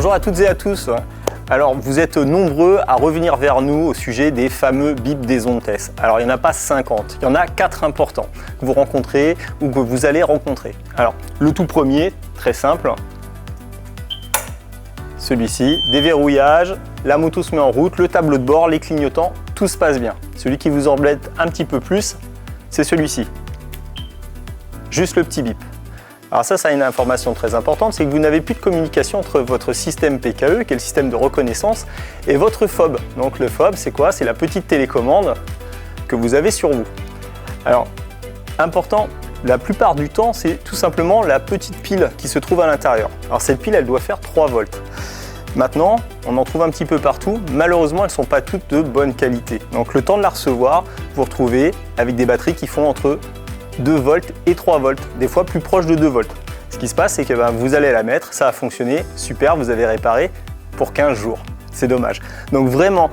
Bonjour à toutes et à tous. Alors, vous êtes nombreux à revenir vers nous au sujet des fameux bips des Ontes. Alors, il n'y en a pas 50, il y en a 4 importants que vous rencontrez ou que vous allez rencontrer. Alors, le tout premier, très simple, celui-ci, déverrouillage, la moto se met en route, le tableau de bord, les clignotants, tout se passe bien. Celui qui vous embête un petit peu plus, c'est celui-ci. Juste le petit bip. Alors ça a une information très importante, c'est que vous n'avez plus de communication entre votre système PKE, qui est le système de reconnaissance, et votre fob. Donc le fob, c'est quoi? C'est la petite télécommande que vous avez sur vous. Alors, important, la plupart du temps, c'est tout simplement la petite pile qui se trouve à l'intérieur. Alors cette pile, elle doit faire 3 volts. Maintenant, on en trouve un petit peu partout. Malheureusement, elles ne sont pas toutes de bonne qualité. Donc le temps de la recevoir, vous vous retrouvez avec des batteries qui font entre 2 volts et 3 volts, des fois plus proche de 2 volts. Ce qui se passe, c'est que vous allez la mettre, ça a fonctionné, super, vous avez réparé pour 15 jours. C'est dommage. Donc vraiment,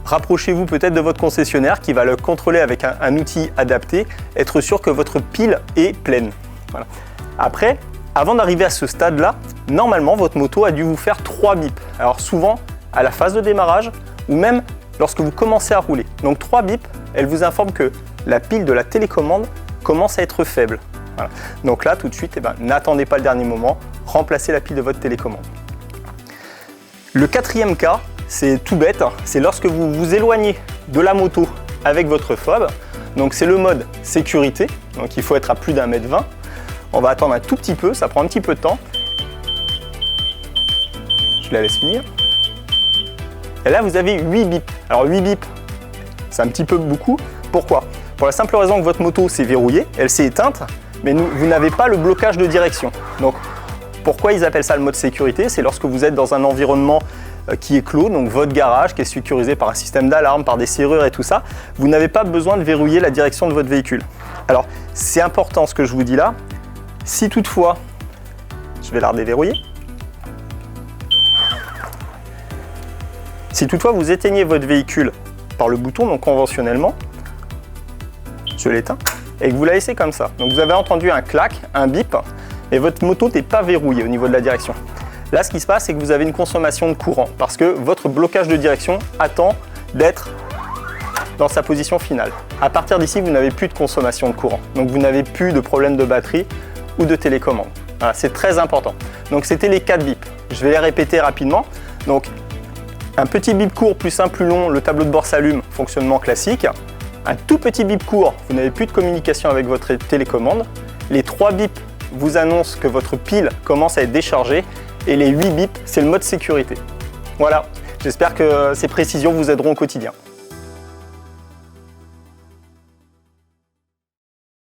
rapprochez-vous peut-être de votre concessionnaire qui va le contrôler avec un outil adapté, être sûr que votre pile est pleine. Voilà. Après, avant d'arriver à ce stade-là, normalement, votre moto a dû vous faire 3 bips. Alors souvent, à la phase de démarrage ou même lorsque vous commencez à rouler. Donc 3 bips, elle vous informe que la pile de la télécommande commence à être faible. Voilà. Donc là, tout de suite, n'attendez pas le dernier moment, remplacez la pile de votre télécommande. Le quatrième cas, c'est tout bête, c'est lorsque vous vous éloignez de la moto avec votre fob. Donc c'est le mode sécurité, donc il faut être à plus d'1,20 m. On va attendre un tout petit peu, ça prend un petit peu de temps. Je la laisse finir. Et là, vous avez 8 bips. Alors 8 bips, c'est un petit peu beaucoup. Pourquoi? Pour la simple raison que votre moto s'est verrouillée, elle s'est éteinte, mais vous n'avez pas le blocage de direction. Donc, pourquoi ils appellent ça le mode sécurité? C'est lorsque vous êtes dans un environnement qui est clos, donc votre garage qui est sécurisé par un système d'alarme, par des serrures et tout ça, vous n'avez pas besoin de verrouiller la direction de votre véhicule. Alors, c'est important ce que je vous dis là. Si toutefois, je vais la redéverrouiller. Si toutefois vous éteignez votre véhicule par le bouton, donc conventionnellement, je l'éteins, et que vous la laissez comme ça. Donc vous avez entendu un clac, un bip, et votre moto n'est pas verrouillée au niveau de la direction. Là, ce qui se passe, c'est que vous avez une consommation de courant, parce que votre blocage de direction attend d'être dans sa position finale. À partir d'ici, vous n'avez plus de consommation de courant, donc vous n'avez plus de problème de batterie ou de télécommande. Voilà, c'est très important. Donc c'était les 4 bips. Je vais les répéter rapidement. Donc un petit bip court plus un plus long, le tableau de bord s'allume, fonctionnement classique. Un tout petit bip court, vous n'avez plus de communication avec votre télécommande. Les 3 bips vous annoncent que votre pile commence à être déchargée. Et les 8 bips, c'est le mode sécurité. Voilà, j'espère que ces précisions vous aideront au quotidien.